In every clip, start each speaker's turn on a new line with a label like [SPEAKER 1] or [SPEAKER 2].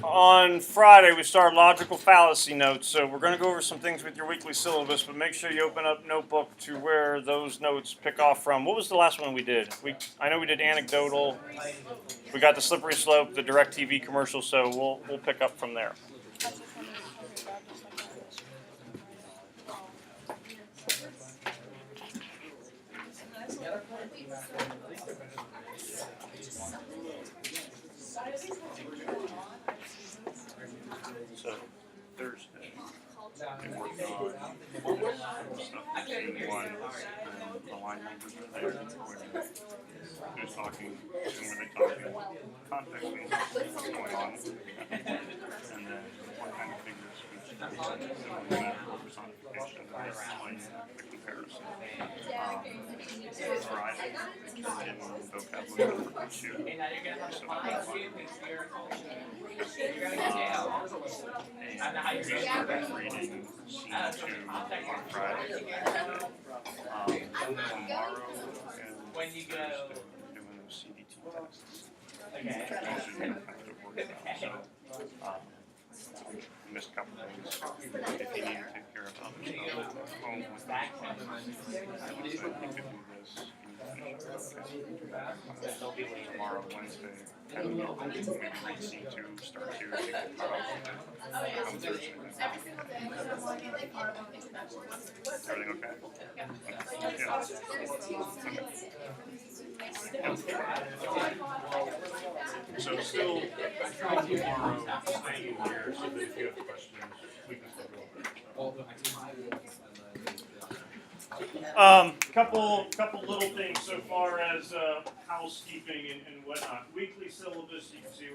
[SPEAKER 1] On Friday, we start logical fallacy notes. So we're going to go over some things with your weekly syllabus, but make sure you open up notebook to where those notes pick off from. What was the last one we did? I know we did anecdotal. We got the slippery slope, the direct TV commercial. So we'll pick up from there. So Thursday, we worked on stuff in one, the line numbers are there, who's talking, who are they talking, context means what's going on, and then what kind of figures speech similar personification, and explain the comparison. Friday, turned in vocabulary for issue, so and we started reading scene 2 on Friday. Tomorrow and Thursday, we're doing those CDT tests. Which are usually kind of work out. So, missed a couple days. If you need to take care of other stuff at home with those classes, I would say you could do this. Tomorrow, Wednesday, kind of maybe read scene 2, start 2, take the cut off. Come Thursday. Everything okay? Yeah. So still tomorrow, staying here so that if you have questions, we can still go over it. Couple little things so far as housekeeping and whatnot. Weekly syllabus, you can see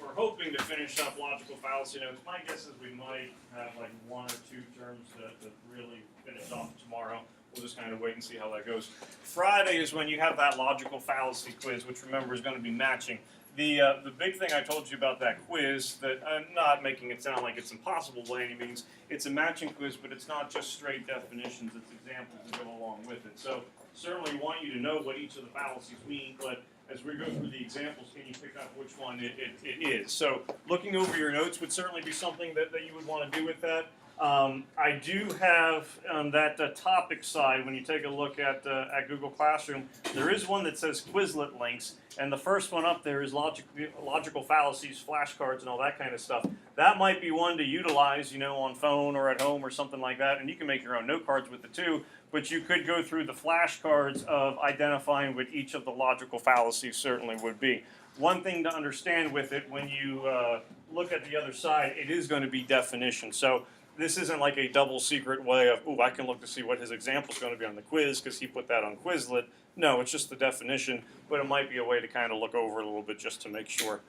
[SPEAKER 1] we're hoping to finish up logical fallacy notes. My guess is we might have like 1 or 2 terms to really finish off tomorrow. We'll just kind of wait and see how that goes. Friday is when you have that logical fallacy quiz, which remember is going to be matching. The big thing I told you about that quiz, that I'm not making it sound like it's impossible by any means. It's a matching quiz, but it's not just straight definitions. It's examples that go along with it. So certainly want you to know what each of the fallacies mean, but as we go through the examples, can you pick up which one it is? So looking over your notes would certainly be something that you would want to do with that. I do have that topic side, when you take a look at Google Classroom, there is one that says Quizlet links, and the first one up there is logical fallacies, flashcards, and all that kind of stuff. That might be one to utilize, on phone or at home or something like that, and you can make your own note cards with it too, but you could go through the flashcards of identifying what each of the logical fallacies certainly would be. One thing to understand with it, when you look at the other side, it is going to be definition. So this isn't like a double secret way of, I can look to see what his example is going to be on the quiz because he put that on Quizlet. No, it's just the definition, but it might be a way to kind of look over it a little bit just to make sure.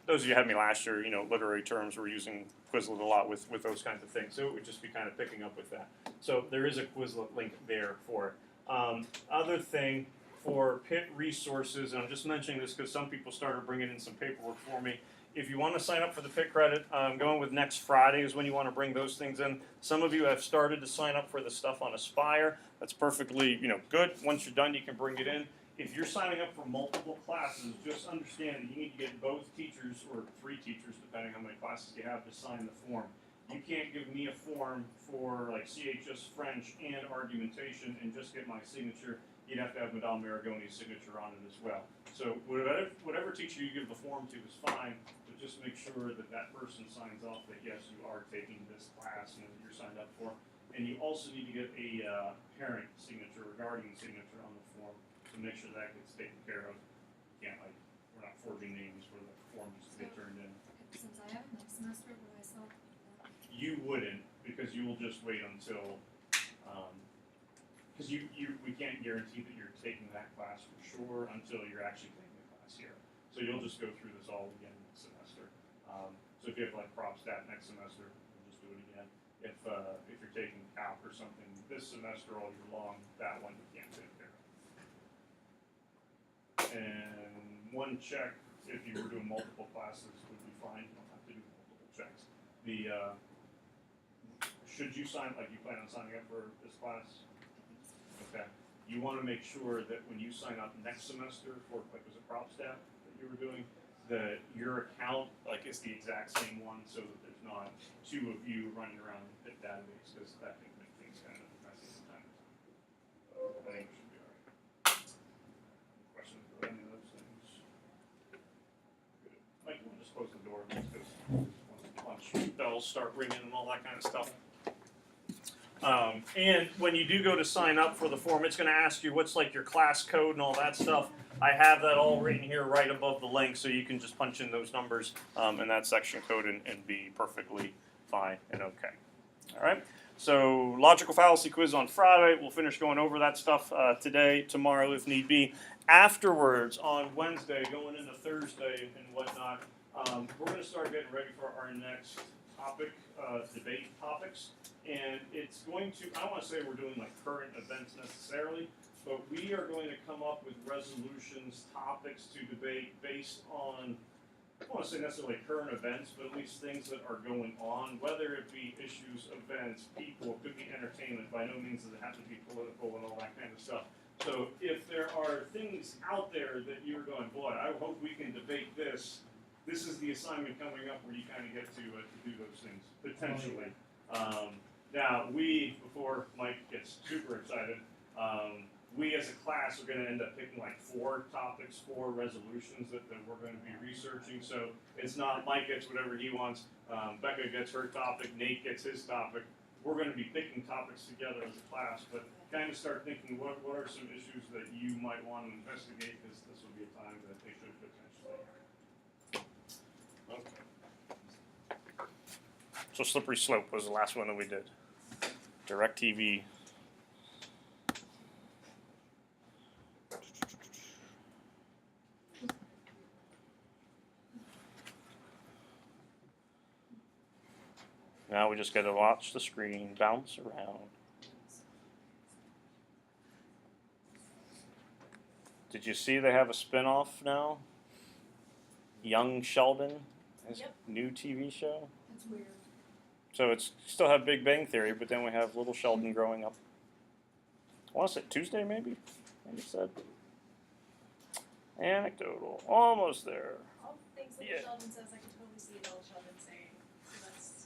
[SPEAKER 1] Those of you who had me last year, literary terms, were using Quizlet a lot with those kinds of things, so it would just be kind of picking up with that. So there is a Quizlet link there for it. Other thing for PIT resources, and I'm just mentioning this because some people started bringing in some paperwork for me. If you want to sign up for the PIT credit, going with next Friday is when you want to bring those things in. Some of you have started to sign up for the stuff on Aspire. That's perfectly good. Once you're done, you can bring it in. If you're signing up for multiple classes, just understand that you need to get both teachers, or 3 teachers, depending on how many classes you have, to sign the form. You can't give me a form for like CHS French and argumentation and just get my signature. You'd have to have Madame Maragoni's signature on it as well. So whatever teacher you give the form to is fine, but just make sure that that person signs off that yes, you are taking this class and that you're signed up for. And you also need to get a parent signature or guardian signature on the form to make sure that gets taken care of. You can't, we're not forging names where the form needs to get turned in.
[SPEAKER 2] Since I have next semester, would I still?
[SPEAKER 1] You wouldn't, because you will just wait until, because we can't guarantee that you're taking that class for sure until you're actually taking the class here. So you'll just go through this all again next semester. So if you have prop stat next semester, we'll just do it again. If you're taking calc or something this semester all year long, that one you can't take care of. And one check, if you were doing multiple classes, would be fine. You don't have to do multiple checks. Should you sign, you plan on signing up for this class? Okay. You want to make sure that when you sign up next semester for, was it prop stat that you were doing, your account is the exact same one, so that there's not two of you running around the database, because that can make things kind of messy sometimes. So I think we should be all right. Questions about any of those things? Good. Mike, you want to just close the door, because lunch bells start ringing and all that kind of stuff. And when you do go to sign up for the form, it's going to ask you what's like your class code and all that stuff. I have that all written here right above the link, so you can just punch in those numbers in that section code and be perfectly fine and okay. All right. So logical fallacy quiz on Friday. We'll finish going over that stuff today, tomorrow if need be. Afterwards, on Wednesday, going into Thursday and whatnot, we're going to start getting ready for our next topic, debate topics. And it's going to, I don't want to say we're doing like current events necessarily, but we are going to come up with resolutions, topics to debate based on, I don't want to say necessarily current events, but at least things that are going on, whether it be issues, events, people, it could be entertainment. By no means does it have to be political and all that kind of stuff. So if there are things out there that you're going, boy, I hope we can debate this, this is the assignment coming up where you kind of get to do those things, potentially. Now, before Mike gets super excited, we as a class are going to end up picking like 4 topics, 4 resolutions that we're going to be researching. So it's not Mike gets whatever he wants, Becca gets her topic, Nate gets his topic. We're going to be picking topics together as a class, but kind of start thinking what are some issues that you might want to investigate, because this will be a time that they should potentially. Okay. So Slippery Slope was the last one that we did. DirecTV. Now we just got to watch the screen bounce around. Did you see they have a spin-off now? Young Sheldon, his new TV show.
[SPEAKER 2] That's weird.
[SPEAKER 1] So it's still have Big Bang Theory, but then we have little Sheldon growing up. I want to say Tuesday, maybe? Maybe said. Anecdotal. Almost there.
[SPEAKER 2] All the things that Sheldon says, I can totally see it all Sheldon saying. So that's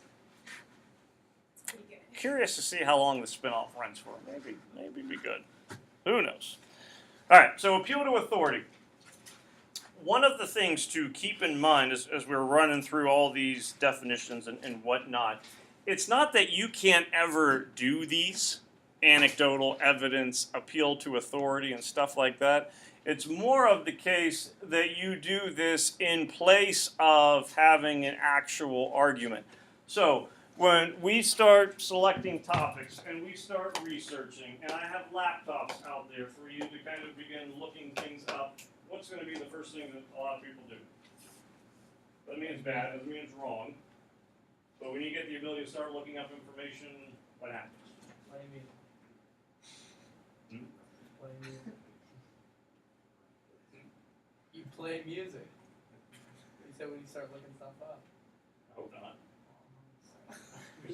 [SPEAKER 2] pretty good.
[SPEAKER 1] Curious to see how long the spinoff runs for. Maybe be good. Who knows? All right, so appeal to authority. One of the things to keep in mind as we're running through all these definitions and whatnot, it's not that you can't ever do these, anecdotal evidence, appeal to authority and stuff like that. It's more of the case that you do this in place of having an actual argument. So when we start selecting topics and we start researching, and I have laptops out there for you to kind of begin looking things up, what's going to be the first thing that a lot of people do? Doesn't mean it's bad, doesn't mean it's wrong. But when you get the ability to start looking up information, what happens?
[SPEAKER 3] Play music. Play music. You play music. You said when you start looking stuff up.
[SPEAKER 1] I hope not.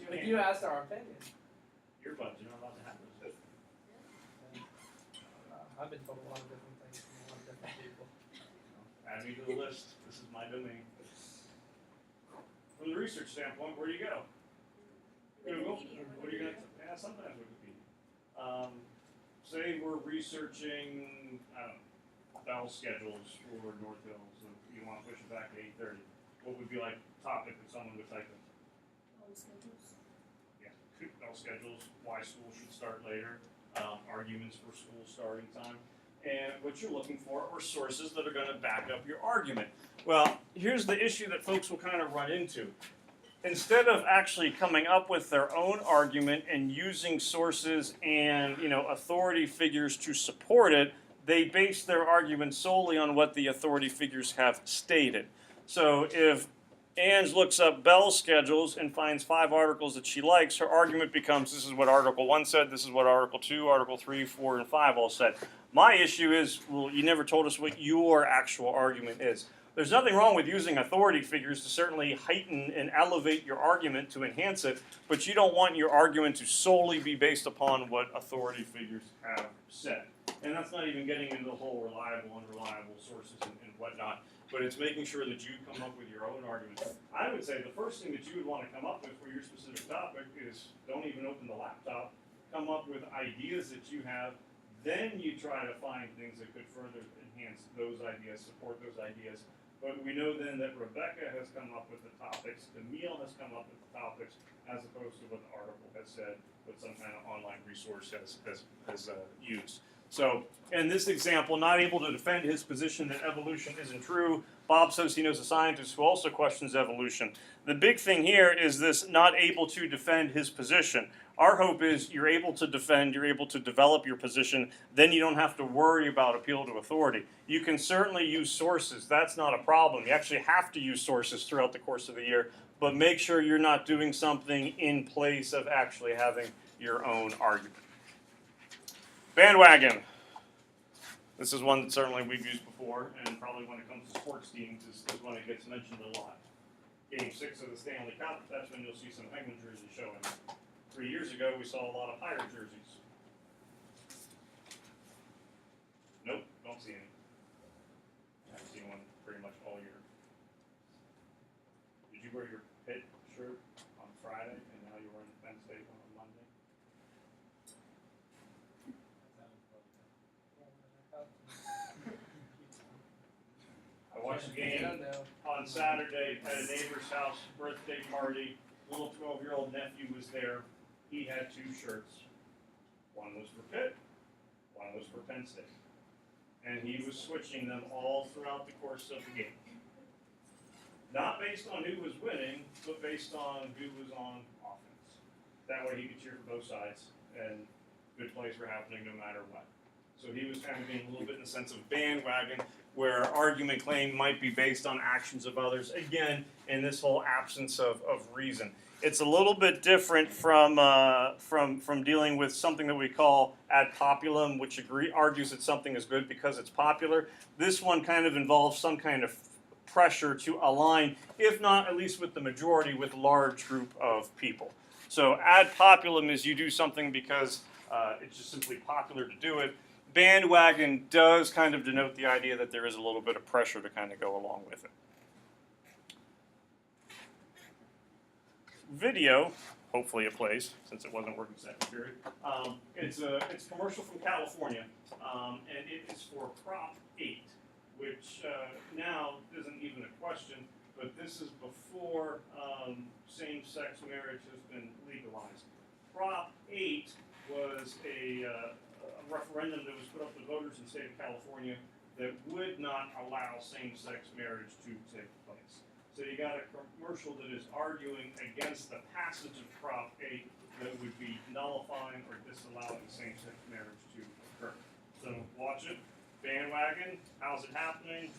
[SPEAKER 3] But you asked our opinion.
[SPEAKER 1] Earbuds, you're not allowed to have those.
[SPEAKER 3] I've been told a lot of different things from a lot of different people.
[SPEAKER 1] Add me to the list. This is my domain. From the research standpoint, where do you go? Google. What are you going to? Yeah, sometimes Wikipedia. Say we're researching, I don't know, bell schedules for North Hills. So you want to push it back to 8:30. What would be like topic that someone would type in?
[SPEAKER 2] All the schedules.
[SPEAKER 1] Yeah, bell schedules. Why school should start later. Arguments for school starting time. And what you're looking for are sources that are going to back up your argument. Well, here's the issue that folks will kind of run into. Instead of actually coming up with their own argument and using sources and authority figures to support it, they base their argument solely on what the authority figures have stated. So if Ange looks up bell schedules and finds 5 articles that she likes, her argument becomes, this is what Article 1 said, this is what Article 2, Article 3, 4, and 5 all said. My issue is, well, you never told us what your actual argument is. There's nothing wrong with using authority figures to certainly heighten and elevate your argument to enhance it, but you don't want your argument to solely be based upon what authority figures have said. And that's not even getting into the whole reliable, unreliable sources and whatnot. but it's making sure that you come up with your own argument. I would say the first thing that you would want to come up with for your specific topic is don't even open the laptop. Come up with ideas that you have. Then you try to find things that could further enhance those ideas, support those ideas. But we know then that Rebecca has come up with the topics, Camille has come up with the topics, as opposed to what the article has said, what some kind of online resource has used. So, in this example, not able to defend his position that evolution isn't true. Bob says he knows a scientist who also questions evolution. The big thing here is this not able to defend his position. Our hope is you're able to defend, you're able to develop your position, then you don't have to worry about appeal to authority. You can certainly use sources, that's not a problem. You actually have to use sources throughout the course of the year, but make sure you're not doing something in place of actually having your own argument. Bandwagon. This is one that certainly we've used before, and probably when it comes to sports teams is when it gets mentioned a lot. Game 6 of the Stanley Cup, that's when you'll see some Penguin jerseys showing. 3 years ago, we saw a lot of Pirate jerseys. Nope, don't see any. I haven't seen one pretty much all year. Did you wear your Pitt shirt on Friday, and now you're wearing the Penn State one on Monday? I watched the game on Saturday at a neighbor's house, birthday party. Little 12-year-old nephew was there. He had 2 shirts. One was for Pitt, one was for Penn State. And he was switching them all throughout the course of the game. Not based on who was winning, but based on who was on offense. That way he could cheer for both sides, and good plays were happening no matter what. So he was kind of being a little bit in the sense of bandwagon, where argument claim might be based on actions of others. Again, in this whole absence of reason. It's a little bit different from dealing with something that we call ad populum, which argues that something is good because it's popular. This one kind of involves some kind of pressure to align, if not at least with the majority, with a large group of people. So ad populum is you do something because it's just simply popular to do it. Bandwagon does kind of denote the idea that there is a little bit of pressure to kind of go along with it. Video, hopefully it plays, since it wasn't working second period. It's a commercial from California, and it is for Prop 8, which now isn't even a question, but this is before same-sex marriage has been legalized. Prop 8 was a referendum that was put up to voters in the state of California that would not allow same-sex marriage to take place. So you got a commercial that is arguing against the passage of Prop 8 that would be nullifying or disallowing same-sex marriage to occur. So watch it. Bandwagon. How's it happening?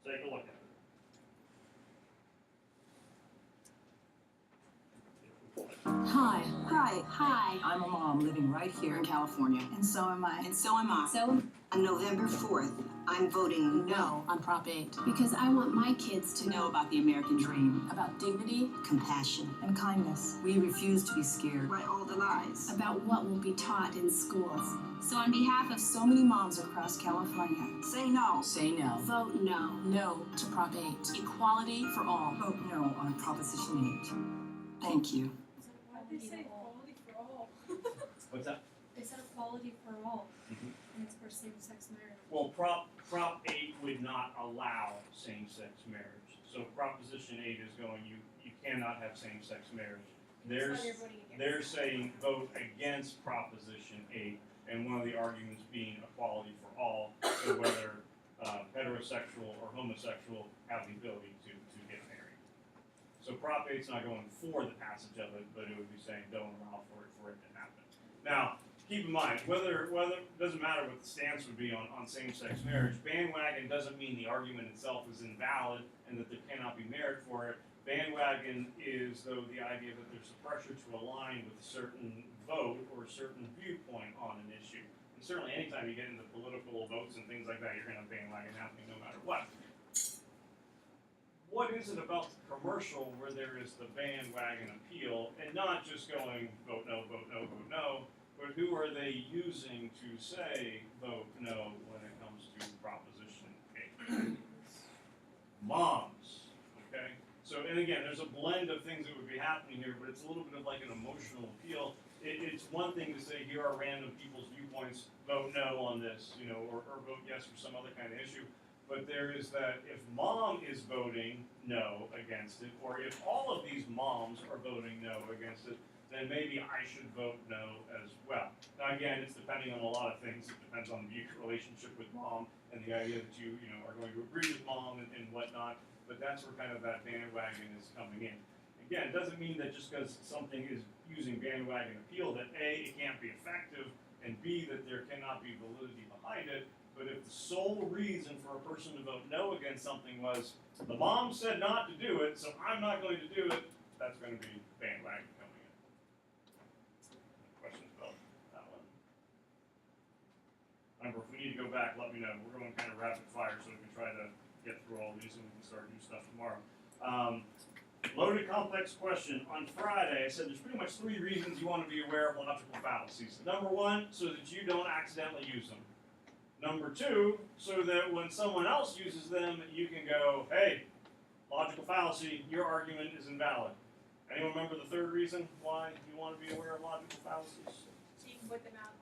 [SPEAKER 1] Take a look at it.
[SPEAKER 4] Hi. Hi. Hi. I'm a mom living right here in California.
[SPEAKER 5] And so am I.
[SPEAKER 4] And so am I.
[SPEAKER 5] So
[SPEAKER 4] On November 4th, I'm voting no
[SPEAKER 5] on Prop 8 because I want my kids to know
[SPEAKER 4] about the American dream,
[SPEAKER 5] about dignity
[SPEAKER 4] compassion,
[SPEAKER 5] and kindness,
[SPEAKER 4] We refuse to be scared
[SPEAKER 5] by all the lies.
[SPEAKER 2] About what will be taught in schools.
[SPEAKER 5] So on behalf of so many moms across California,
[SPEAKER 4] Say no. Say no.
[SPEAKER 2] Vote no.
[SPEAKER 5] no to Prop 8. Equality for all.
[SPEAKER 4] Vote no on Proposition 8. Thank you.
[SPEAKER 2] Why did they say equality for all?
[SPEAKER 1] What's that?
[SPEAKER 2] They said equality for all,
[SPEAKER 1] Mhm.
[SPEAKER 2] and it's for same-sex marriage.
[SPEAKER 1] Well, Prop 8 would not allow same-sex marriage. So Proposition 8 is going, you cannot have same-sex marriage. They're saying vote against Proposition 8, and one of the arguments being equality for all, so whether heterosexual or homosexual have the ability to get married. So Prop 8's not going for the passage of it, but it would be saying don't allow for it to happen. Now, keep in mind, whether it doesn't matter what the stance would be on same-sex marriage, bandwagon doesn't mean the argument itself is invalid and that there cannot be merit for it. Bandwagon is, though, the idea that there's a pressure to align with a certain vote or a certain viewpoint on an issue. And certainly anytime you get into political votes and things like that, you're going to have bandwagon happening no matter what. What is it about the commercial where there is the bandwagon appeal and not just going vote no, vote no, vote no, but who are they using to say vote no when it comes to Proposition 8? moms. Okay? So, and again, there's a blend of things that would be happening here, but it's a little bit of like an emotional appeal. It's one thing to say, here are random people's viewpoints, vote no on this, you know, or vote yes for some other kind of issue. But there is that if mom is voting no against it, or if all of these moms are voting no against it, then maybe I should vote no as well. Now again, it's depending on a lot of things. It depends on the relationship with mom and the idea that you are going to agree with mom and whatnot. But that's where kind of that bandwagon is coming in. Again, it doesn't mean that just because something is using bandwagon appeal that A, it can't be effective, and B, that there cannot be validity behind it. But if the sole reason for a person to vote no against something was, the mom said not to do it, so I'm not going to do it, that's going to be bandwagon coming in. Questions about that one? Remember, if we need to go back, let me know. We're going kind of rapid fire so we can try to get through all these and we can start new stuff tomorrow. Loaded complex question. On Friday, I said there's pretty much 3 reasons you want to be aware of logical fallacies. Number 1, so that you don't accidentally use them. Number 2, so that when someone else uses them, you can go, hey, logical fallacy, your argument is invalid. Anyone remember the 3rd reason why you want to be aware of logical fallacies?
[SPEAKER 2] So you can put them out.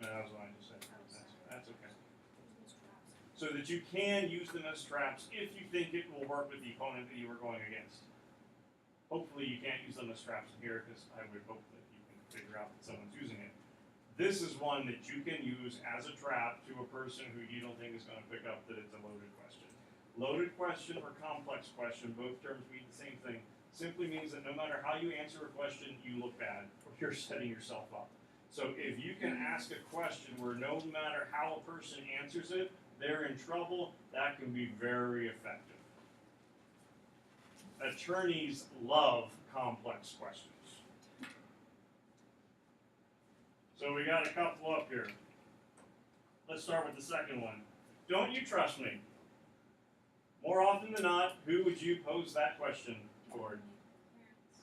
[SPEAKER 1] No, that was what I just said. That's okay. So that you can use them as traps if you think it will work with the opponent that you were going against. Hopefully you can't use them as traps in here, because I would hope that you can figure out that someone's using it. This is one that you can use as a trap to a person who you don't think is going to pick up that it's a loaded question. Loaded question or complex question, both terms mean the same thing. Simply means that no matter how you answer a question, you look bad, or you're setting yourself up. So if you can ask a question where no matter how a person answers it, they're in trouble, that can be very effective. Attorneys love complex questions. So we got a couple up here. Let's start with the second one. Don't you trust me? More often than not, who would you pose that question toward?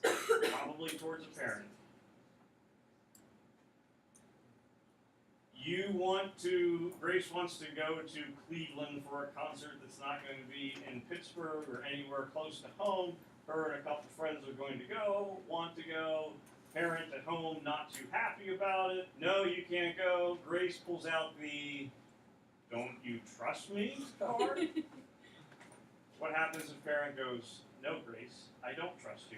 [SPEAKER 1] Probably towards a parent. Grace wants to go to Cleveland for a concert that's not going to be in Pittsburgh or anywhere close to home. Her and a couple friends are going to go, want to go. Parent at home not too happy about it. No, you can't go. Grace pulls out the "don't you trust me" card. What happens if parent goes, "No, Grace, I don't trust you"?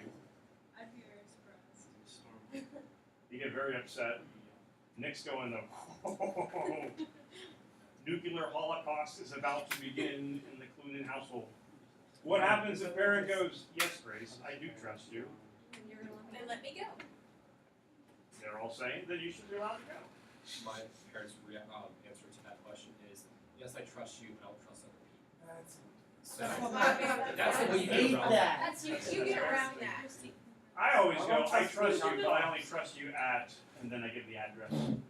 [SPEAKER 2] I'd be very surprised.
[SPEAKER 1] You get very upset. Nick's going, the nuclear holocaust is about to begin in the Clunan household. What happens if parent goes, "Yes, Grace, I do trust you"?
[SPEAKER 2] And you're gonna let me go.
[SPEAKER 1] They're all saying that you should be allowed to go.
[SPEAKER 6] My parents' answer to that question is, yes, I trust you, but I don't trust other people. That's
[SPEAKER 3] We
[SPEAKER 6] what you
[SPEAKER 3] hate
[SPEAKER 6] get around
[SPEAKER 3] that.
[SPEAKER 2] That's you get around that.
[SPEAKER 1] I always
[SPEAKER 3] I
[SPEAKER 1] go,
[SPEAKER 3] don't
[SPEAKER 1] "I
[SPEAKER 3] trust
[SPEAKER 1] trust
[SPEAKER 3] you.
[SPEAKER 1] you, but I only trust you at," and then I give the address. And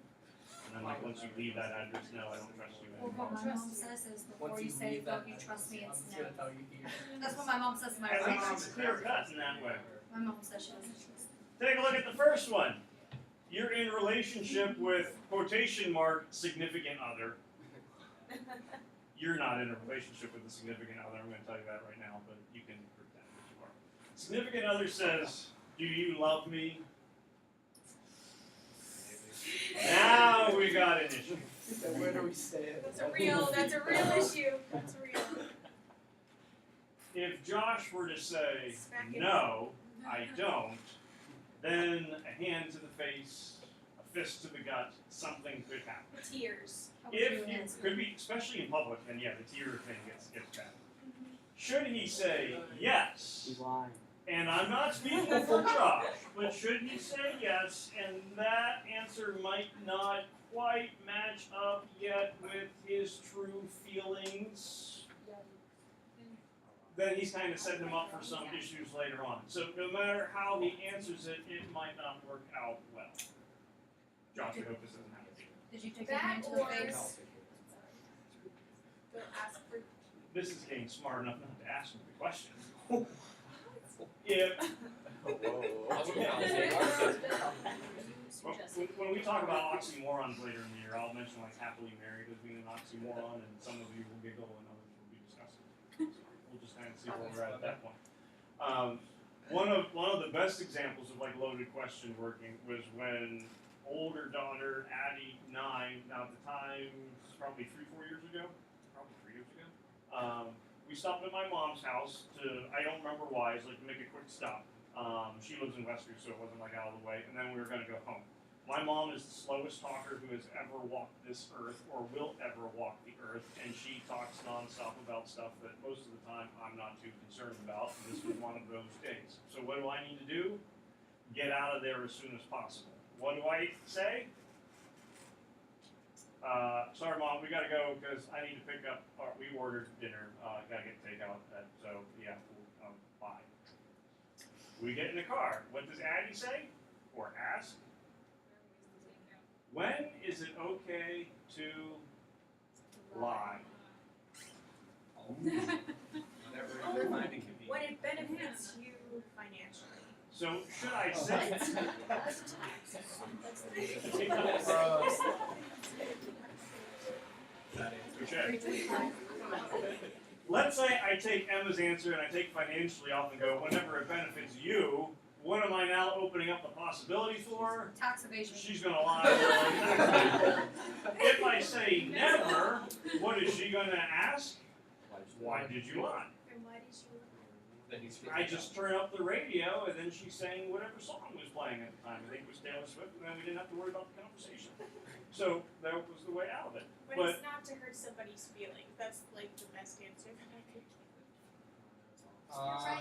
[SPEAKER 1] then like once you leave that address, no, I don't trust you
[SPEAKER 7] Well,
[SPEAKER 1] anymore.
[SPEAKER 7] what my mom says is before
[SPEAKER 3] Once
[SPEAKER 7] you say
[SPEAKER 3] leave that
[SPEAKER 7] don't you trust me, it's
[SPEAKER 3] I'm
[SPEAKER 7] no.
[SPEAKER 3] gonna tell you here.
[SPEAKER 7] That's what my mom says to my
[SPEAKER 1] And
[SPEAKER 7] friends.
[SPEAKER 1] it's clear cut in that way.
[SPEAKER 7] My mom says she doesn't trust me.
[SPEAKER 1] Take a look at the first one. You're in relationship with quotation mark significant other. You're not in a relationship with a significant other. I'm going to tell you that right now, but you can pretend that you are. Significant other says, "Do you love me?" Now we got an issue.
[SPEAKER 3] So where do we say it?
[SPEAKER 2] That's a real issue. That's real.
[SPEAKER 1] If Josh were to say,
[SPEAKER 2] Smack it.
[SPEAKER 1] "No, I don't," then a hand to the face, a fist to the gut, something could happen.
[SPEAKER 2] Tears.
[SPEAKER 7] How would you
[SPEAKER 1] If you
[SPEAKER 7] answer?
[SPEAKER 1] could be, especially in public, then yeah, the tear thing gets bad. Should he say yes?
[SPEAKER 3] He's lying.
[SPEAKER 1] And I'm not speaking for Josh, but should he say yes, and that answer might not quite match up yet with his true feelings, then he's kind of setting him up for some issues later on. So no matter how he answers it, it might not work out well. Josh, I hope this doesn't happen.
[SPEAKER 7] Did you take
[SPEAKER 2] That
[SPEAKER 7] your hand to the
[SPEAKER 2] or-
[SPEAKER 7] face?
[SPEAKER 2] Go ask for.
[SPEAKER 1] This is getting smart enough not to ask him the question. If when we talk about oxymorons later in the year, I'll mention like happily married as being an oxymoron, and some of you will giggle and others will be disgusted. kind of see where we're at that point. One of the best examples of like loaded question working was when older daughter Addie 9, now at the time it's probably 3-4 years ago, we stopped at my mom's house I don't remember why, it's like to make a quick stop. She lives in Western, so it wasn't like out of the way, and then we were gonna go home. My mom is the slowest talker who has ever walked this earth or will ever walk the earth, and she talks nonstop about stuff that most of the time I'm not too concerned about, and this was one of those days. So what do I need to do? Get out of there as soon as possible. What do I say? Sorry Mom, we gotta go because I need to pick up, we ordered dinner, gotta get takeout, so yeah, bye. We get in the car. What does Addie say? Or ask? When is it okay to lie?
[SPEAKER 6] Whenever you're finding convenient.
[SPEAKER 2] When it benefits you financially.
[SPEAKER 1] So should I say? Okay. Let's say I take Emma's answer and I take financially off and go, whenever it benefits you, what am I now opening up the possibility for?
[SPEAKER 7] Tax evasion.
[SPEAKER 1] She's gonna lie. If I say never, what is she gonna ask? Why did you lie?
[SPEAKER 2] And why did you?
[SPEAKER 6] Then you speak
[SPEAKER 1] I
[SPEAKER 6] up.
[SPEAKER 1] just turn up the radio and then she's saying whatever song was playing at the time. I think it was Taylor Swift, and then we didn't have to worry about the conversation. So that was the way out of it.
[SPEAKER 2] But it's not to hurt somebody's feelings. That's like the best answer that I could give.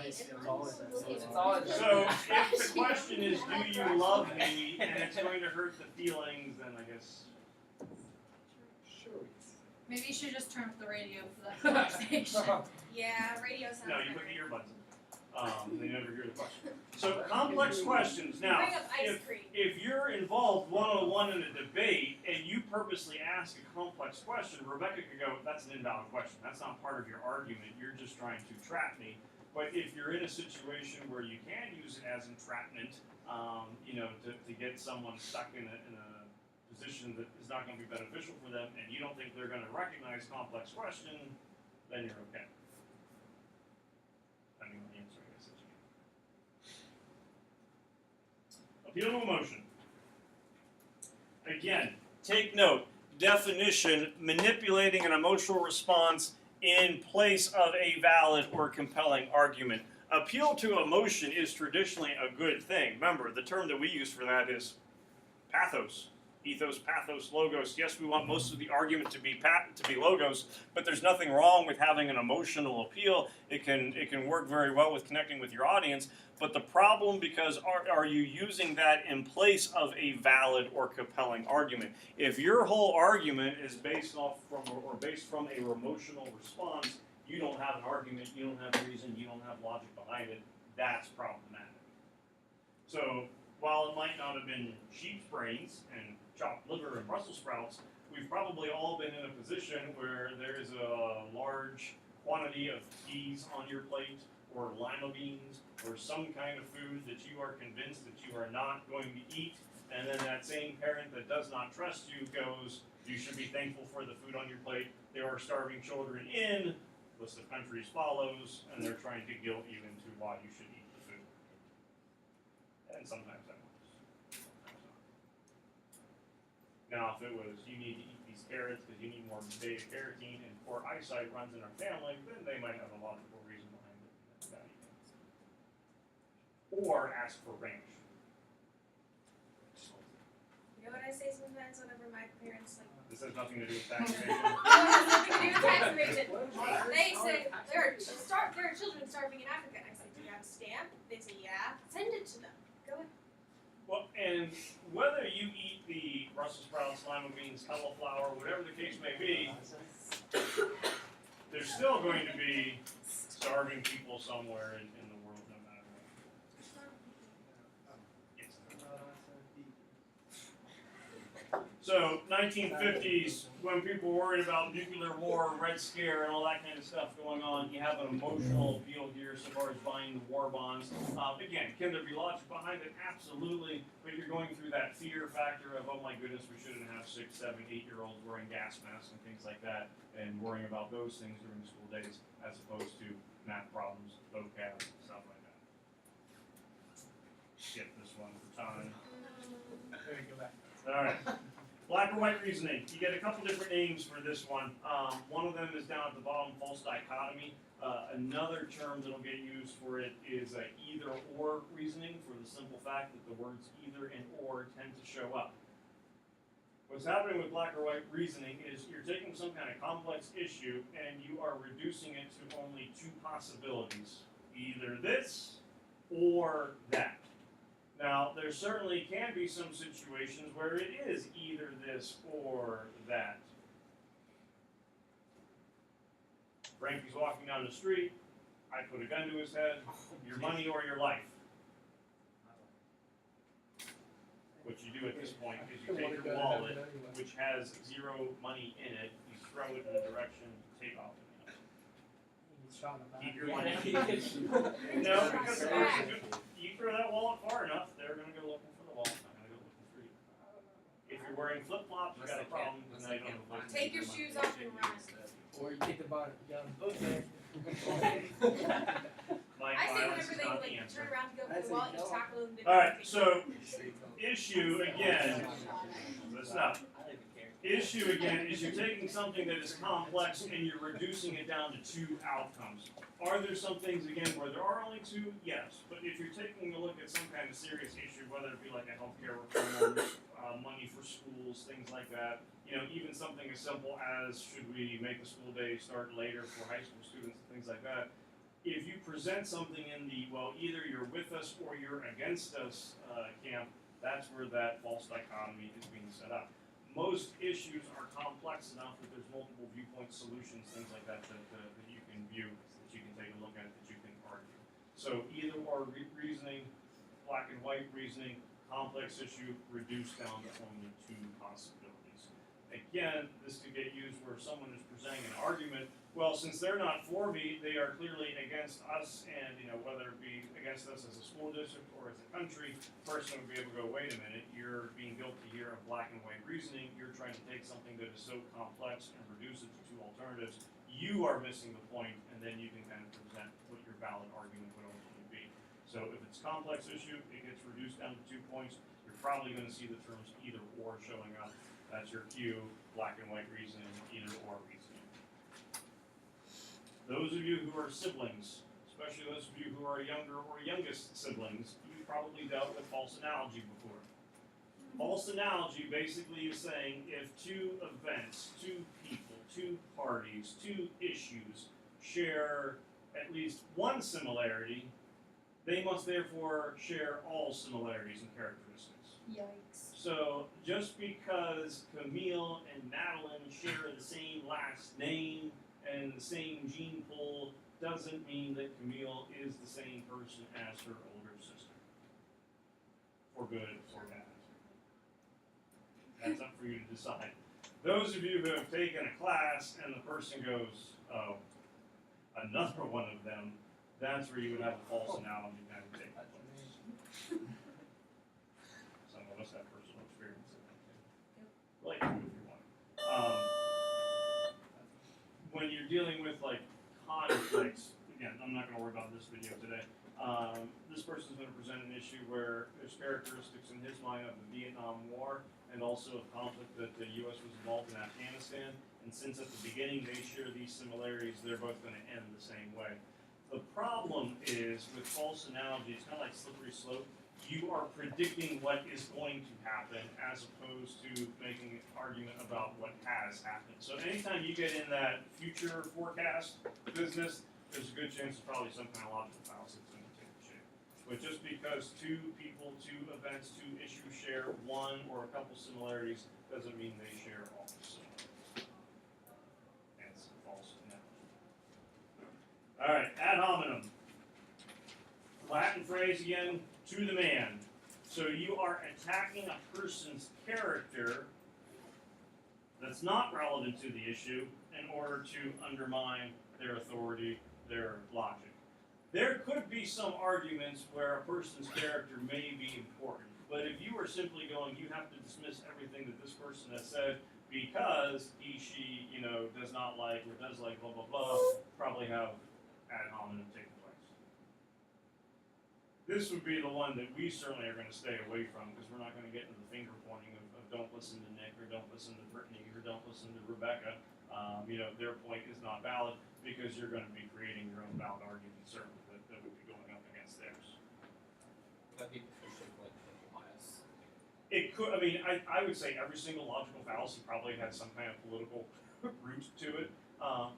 [SPEAKER 3] It's always
[SPEAKER 1] So if the question is, do you love me, and it's going to hurt the feelings, then I guess.
[SPEAKER 7] Maybe you should just turn up the radio for that conversation.
[SPEAKER 2] Yeah, radio sounds
[SPEAKER 1] No, you put
[SPEAKER 2] better.
[SPEAKER 1] the earbuds in. They never hear the question. So complex questions. Now,
[SPEAKER 2] Bring up ice cream.
[SPEAKER 1] if you're involved one-on-one in a debate and you purposely ask a complex question, Rebecca could go, that's an invalid question. That's not part of your argument. You're just trying to trap me. But if you're in a situation where you can use it as entrapment, to get someone stuck in a position that is not going to be beneficial for them, and you don't think they're going to recognize complex question, then you're okay. Depending on the answer, I guess. Appeal to emotion. Again, take note. Definition: manipulating an emotional response in place of a valid or compelling argument. Appeal to emotion is traditionally a good thing. Remember, the term that we use for that is pathos. Ethos, pathos, logos. Yes, we want most of the argument to be logos, but there's nothing wrong with having an emotional appeal. It can work very well with connecting with your audience. But the problem, because are you using that in place of a valid or compelling argument? If your whole argument is based from a emotional response, you don't have an argument, you don't have reason, you don't have logic behind it. That's problematic. So while it might not have been sheep's brains and chopped liver and Brussels sprouts, we've probably all been in a position where there is a large quantity of peas on your plate, or lima beans, or some kind of food that you are convinced that you are not going to eat, and then that same parent that does not trust you goes, you should be thankful for the food on your plate, there are starving children in, list of countries follows, and they're trying to guilt you into why you should eat the food. And sometimes that works. Sometimes not. Now, if it was, you need to eat these carrots because you need more beta-carotene and poor eyesight runs in our family, then they might have a logical reason behind it. That's about it. Or ask for ranch.
[SPEAKER 2] You know what I say sometimes whenever my parents like.
[SPEAKER 1] This has nothing to do with taxation.
[SPEAKER 2] No, it has nothing to do with tax evasion. They say there are children starving in Africa. I say, do you have a stamp? They say, yeah. Send it to them. Go ahead.
[SPEAKER 1] Well, and whether you eat the Brussels sprouts, lima beans, cauliflower, whatever the case may be, there's still going to be starving people somewhere in the world, no matter what. Yes. So 1950s, when people were worried about nuclear war, Red Scare, and all that kind of stuff going on, you have an emotional appeal here so far as buying the war bonds. Again, can there be logic behind it? Absolutely. But you're going through that fear factor of, oh my goodness, we shouldn't have 6, 7, 8-year-olds wearing gas masks and things like that, and worrying about those things during school days, as opposed to math problems, vocab, stuff like that. Skip this one for time.
[SPEAKER 3] There you go back.
[SPEAKER 1] All right. Black or white reasoning. You get a couple different names for this one. One of them is down at the bottom, false dichotomy. Another term that'll get used for it is either or reasoning, for the simple fact that the words either and or tend to show up. What's happening with black or white reasoning is you're taking some kind of complex issue and you are reducing it to only two possibilities. Either this or that. Now, there certainly can be some situations where it is either this or that. Frankie's walking down the street, I put a gun to his head, your money or your life. What you do at this point is you take your wallet, which has zero money in it, you throw it in the direction to take off. Keep your money. No, because the person, you throw that wallet far enough, they're going to go looking for the wallet, not going to go looking for you. If you're wearing flip-flops, you got a problem, then they don't look.
[SPEAKER 2] Take your shoes off and run.
[SPEAKER 3] Or you take the bottom. Okay.
[SPEAKER 2] I say whenever they like turn around to go for the wallet, you tackle them.
[SPEAKER 1] Alright, so issue again, listen up. Issue again is you're taking something that is complex and you're reducing it down to two outcomes. Are there some things again where there are only two? Yes. But if you're taking a look at some kind of serious issue, whether it be like a healthcare reform, money for schools, things like that, you know, even something as simple as should we make the school day start later for high school students and things like that. If you present something in the, well, either you're with us or you're against us camp, that's where that false dichotomy is being set up. Most issues are complex enough that there's multiple viewpoint solutions, things like that, that you can view, that you can take a look at, that you can argue. So either or reasoning, black and white reasoning, complex issue, reduced down to only two possibilities. Again, this could get used where someone is presenting an argument, well, since they're not for me, they are clearly against us, and you know, whether it be against us as a school district or as a country, the person would be able to go, wait a minute, you're being guilty here of black and white reasoning, you're trying to take something that is so complex and reduce it to two alternatives, you are missing the point, and then you can kind of present what your valid argument would ultimately be. So if it's a complex issue, it gets reduced down to 2 points, you're probably going to see the terms either or showing up. That's your cue, black and white reasoning, either or reasoning. Those of you who are siblings, especially those of you who are younger or youngest siblings, you've probably dealt with false analogy before. False analogy basically is saying if two events, two people, two parties, two issues share at least one similarity, they must therefore share all similarities and characteristics.
[SPEAKER 2] Yikes.
[SPEAKER 1] So just because Camille and Madeline share the same last name and the same gene pool doesn't mean that Camille is the same person as her older sister. For good or bad. That's up for you to decide. Those of you who have taken a class and the person goes, oh, another one of them, that's where you would have a false analogy kind of take place. Some of us have personal experience in that too. Like you if you want. When you're dealing with like conflicts, again, I'm not going to worry about this video today. This person's going to present an issue where there's characteristics in his mind of the Vietnam War and also a conflict that the U.S. was involved in Afghanistan. And since at the beginning they share these similarities, they're both going to end the same way. The problem is with false analogy, it's kind of like slippery slope. You are predicting what is going to happen as opposed to making an argument about what has happened. So anytime you get in that future forecast business, there's a good chance there's probably some kind of logical fallacy that's going to take the shape. But just because two people, two events, two issues share one or a couple similarities doesn't mean they share all the similarities. Hence false analogy. All right, ad hominem. Latin phrase again. To the man. So you are attacking a person's character that's not relevant to the issue in order to undermine their authority, their logic. There could be some arguments where a person's character may be important, but if you are simply going, you have to dismiss everything that this person has said because he, she, does not like or does like blah, blah, blah, probably have ad hominem take place. This would be the one that we certainly are going to stay away from because we're not going to get into the finger pointing of don't listen to Nick or don't listen to Brittany or don't listen to Rebecca. Their point is not valid because you're going to be creating your own valid argument, certainly, that would be going up against theirs.
[SPEAKER 6] Would that be potentially political bias?
[SPEAKER 1] It could, I would say every single logical fallacy probably has some kind of political root to it.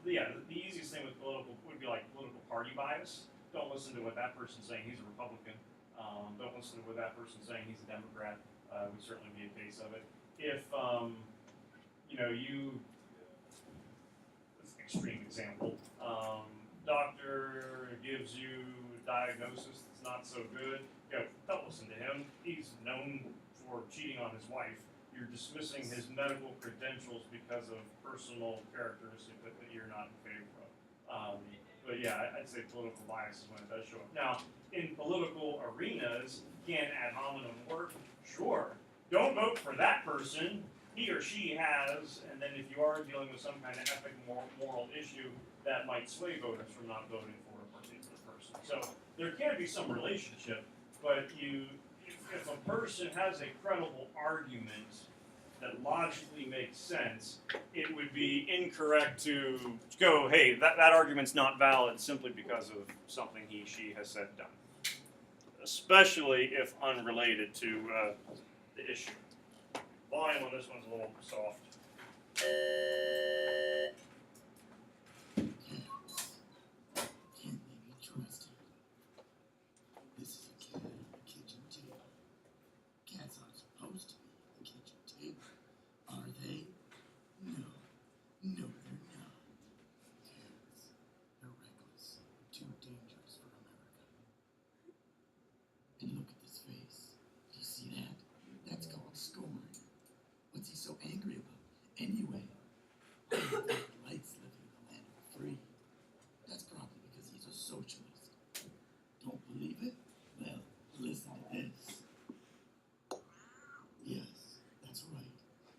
[SPEAKER 1] The easiest thing with political would be like political party bias. Don't listen to what that person's saying, he's a Republican. Don't listen to what that person's saying, he's a Democrat. Would certainly be a case of it. If, this is an extreme example, doctor gives you a diagnosis that's not so good, don't listen to him. He's known for cheating on his wife. You're dismissing his medical credentials because of personal characteristics that you're not in favor of. But yeah, I'd say political bias is when it does show up. Now, in political arenas, can ad hominem work? Sure. Don't vote for that person. He or she has, and then if you are dealing with some kind of ethic moral issue, that might sway voters from not voting for a particular person. So there can be some relationship, but if a person has a credible argument that logically makes sense, it would be incorrect to go, hey, that argument's not valid simply because of something he, she has said, done. Especially if unrelated to the issue. Volume on this one's a little soft.
[SPEAKER 8] Can't maybe trust him. This is a cat at the kitchen table. Cats aren't supposed to be at the kitchen table, are they? No, they're not. Cats, they're reckless, too dangerous for America. And look at this face. Do you see that? That's called scorn. What's he so angry about? Anyway, he likes living in the land of the free. That's probably because he's a socialist. Don't believe it? Well, listen to this. Yes, that's right.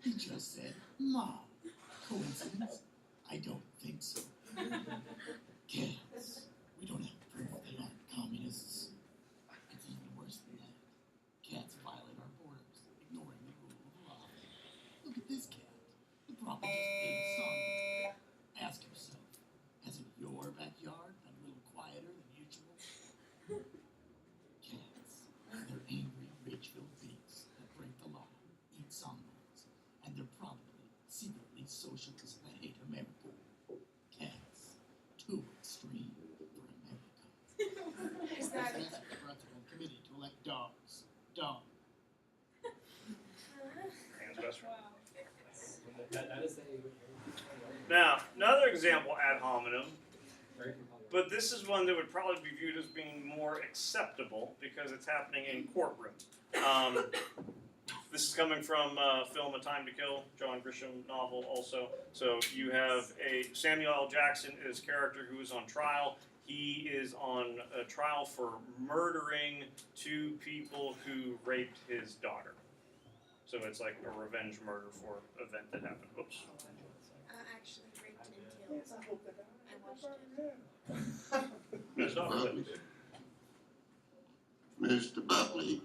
[SPEAKER 8] He just said, "Mom." Coincidence? I don't think so. Cats. We don't have proof they aren't communists. It's even worse than that. Cats violate our borders, ignoring the rule of law. Look at this cat. He probably just ate a songbird. Ask yourself, hasn't your backyard been a little quieter than usual? Cats. They're angry Ridgeville beats that break the law, eat songbirds, and they're probably secretly socialists that hate America. Cats. Too extreme for America.
[SPEAKER 2] Is that
[SPEAKER 8] Let's ask the President Committee to elect dogs. Dog.
[SPEAKER 1] Hands best friend.
[SPEAKER 6] That is a
[SPEAKER 1] Now, another example ad hominem,
[SPEAKER 6] very compelling.
[SPEAKER 1] but this is one that would probably be viewed as being more acceptable because it's happening in courtroom. This is coming from film A Time to Kill, John Grisham novel also. So you have Samuel L. Jackson is character who is on trial. He is on a trial for murdering two people who raped his daughter. So it's like a revenge murder for an event that happened. Whoops.
[SPEAKER 2] actually raped and killed? I watched it.
[SPEAKER 1] Messed up.
[SPEAKER 9] Mr. Buckley,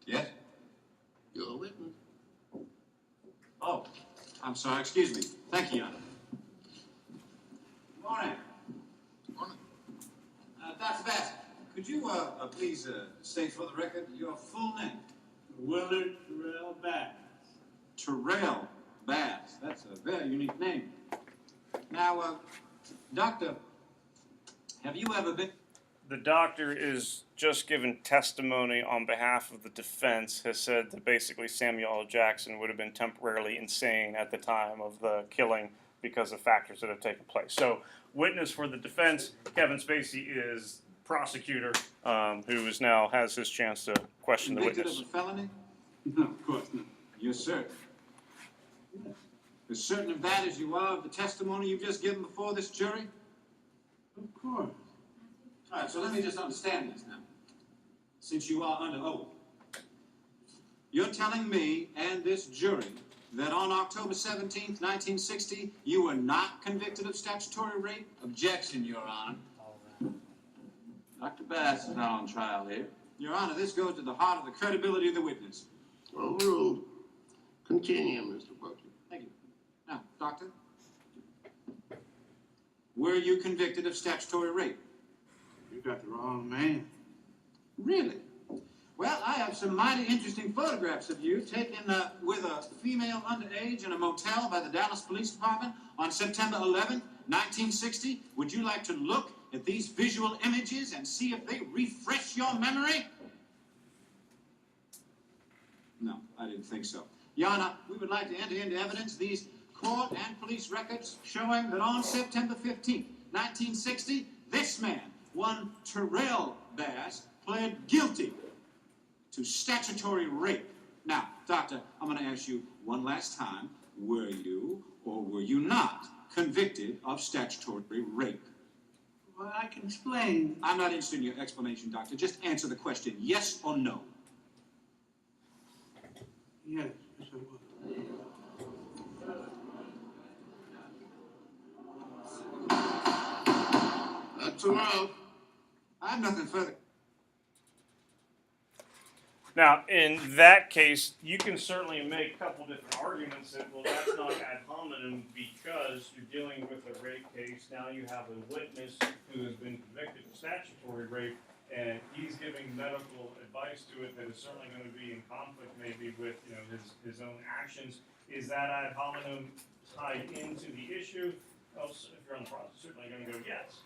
[SPEAKER 10] Yes?
[SPEAKER 9] you're a witness.
[SPEAKER 10] Oh, I'm sorry, excuse me. Thank you, Your Honor. Good morning.
[SPEAKER 9] Morning.
[SPEAKER 10] Dr. Bass, could you please state for the record your full name?
[SPEAKER 11] Willard Terrell Bass.
[SPEAKER 10] Terrell Bass. That's a very unique name. Now, Doctor, have you ever been...
[SPEAKER 1] The doctor is just given testimony on behalf of the defense, has said that basically Samuel L. Jackson would have been temporarily insane at the time of the killing because of factors that have taken place. So, witness for the defense, Kevin Spacey is prosecutor, who is now has his chance to question the
[SPEAKER 10] convicted
[SPEAKER 1] witness.
[SPEAKER 10] of a felony?
[SPEAKER 11] No, of course not.
[SPEAKER 10] Yes, sir. As certain of that as you are of the testimony you've just given before this jury?
[SPEAKER 11] Of course.
[SPEAKER 10] All right, so let me just understand this now. Since you are under oath, you're telling me and this jury that on October 17th, 1960, you were not convicted of statutory rape? Objection, Your Honor.
[SPEAKER 11] Dr. Bass is not on trial here.
[SPEAKER 10] Your Honor, this goes to the heart of the credibility of the witness.
[SPEAKER 9] Overruled. Continue, Mr. Buckley.
[SPEAKER 10] Thank you. Now, Doctor, were you convicted of statutory rape?
[SPEAKER 11] You got the wrong man.
[SPEAKER 10] Really? Well, I have some mighty interesting photographs of you taken with a female underage in a motel by the Dallas Police Department on September 11th, 1960. Would you like to look at these visual images and see if they refresh your memory? No, I didn't think so. Your Honor, we would like to enter into evidence these court and police records showing that on September 15th, 1960, this man, one Terrell Bass, pled guilty to statutory rape. Now, Doctor, I'm going to ask you one last time, were you or were you not convicted of statutory rape?
[SPEAKER 11] Well, I can explain.
[SPEAKER 10] I'm not interested in your explanation, Doctor. Just answer the question, yes or no.
[SPEAKER 11] Yes, yes, I was.
[SPEAKER 9] That's allowed.
[SPEAKER 10] I have nothing further.
[SPEAKER 1] Now, in that case, you can certainly make a couple different arguments that, well, that's not ad hominem because you're dealing with a rape case. Now you have a witness who has been convicted of statutory rape, and he's giving medical advice to it that is certainly going to be in conflict maybe with, you know, his own actions. Is that ad hominem tied into the issue? Well, if you're on the process, certainly going to go yes.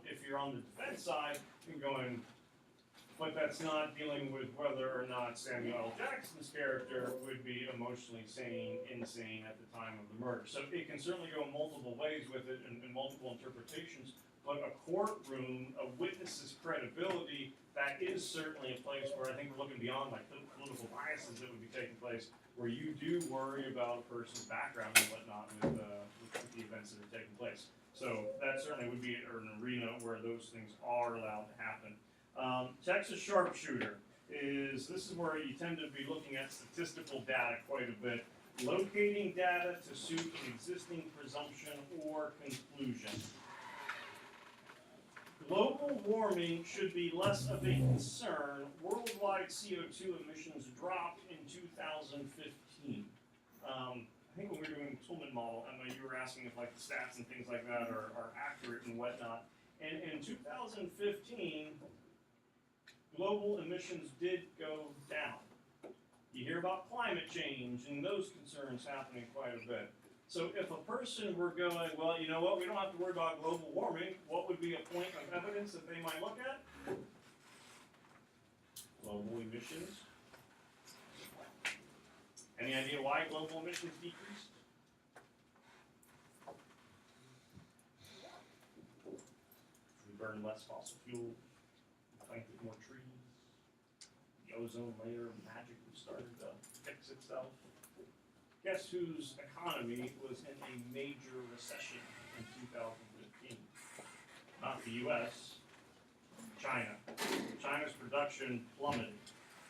[SPEAKER 1] If you're on the defense side, you can go in. But that's not dealing with whether or not Samuel L. Jackson's character would be emotionally sane, insane at the time of the murder. So it can certainly go multiple ways with it and multiple interpretations. But a courtroom, a witness's credibility, that is certainly a place where I think we're looking beyond like the political biases that would be taking place, where you do worry about a person's background and whatnot with the events that are taking place. So that certainly would be an arena where those things are allowed to happen. Texas sharpshooter this is where you tend to be looking at statistical data quite a bit, locating data to suit an existing presumption or conclusion. Global warming should be less of a concern. Worldwide CO2 emissions dropped in 2015. I think when we were doing the Tillman model, Emma, you were asking if like the stats and things like that are accurate and whatnot. And in 2015, global emissions did go down. You hear about climate change and those concerns happening quite a bit. So if a person were going, well, you know what, we don't have to worry about global warming, what would be a point of evidence that they might look at? Global emissions. Any idea why global emissions decreased? We burn less fossil fuel, we planted more trees, the ozone layer magically started to fix itself. Guess whose economy was in a major recession in 2015? Not the US, China. China's production plummeted.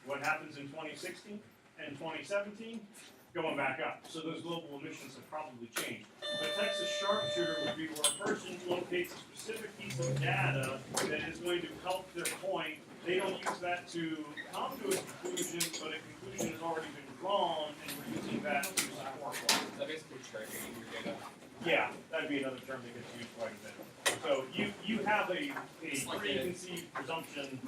[SPEAKER 1] What happens in 2016 and 2017? Going back up. So those global emissions have probably changed. The Texas sharpshooter would be where a person locates a specific piece of data that is going to help their point. They don't use that to come to a conclusion, but a conclusion has already been drawn, and we're using that to support one.
[SPEAKER 6] Is that basically cherry-picking your data?
[SPEAKER 1] Yeah, that'd be another term that gets used quite a bit. So you have a preconceived presumption,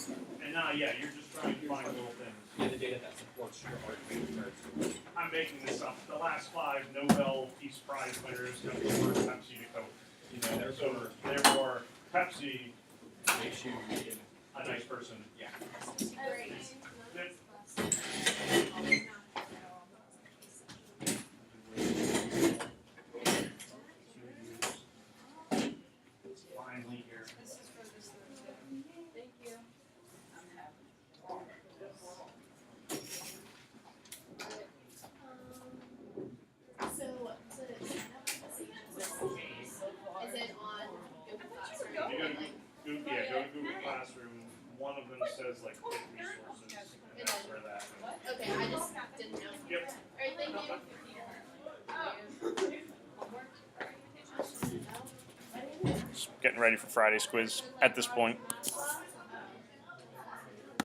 [SPEAKER 1] and now, yeah, you're just trying to find little things.
[SPEAKER 6] Yeah, the data that supports your argument.
[SPEAKER 1] I'm making this up. The last 5 Nobel Peace Prize winners come from Pepsi to Coke. You know, so therefore, Pepsi
[SPEAKER 6] Makes you
[SPEAKER 1] a nice person.
[SPEAKER 6] yeah.
[SPEAKER 1] Finally here.
[SPEAKER 2] Thank you. So
[SPEAKER 1] one of them says like quick resources, and that's where that.
[SPEAKER 2] Okay, I just didn't know.
[SPEAKER 1] Yep.
[SPEAKER 2] Alright, thank you.
[SPEAKER 1] Just getting ready for Friday's quiz at this point.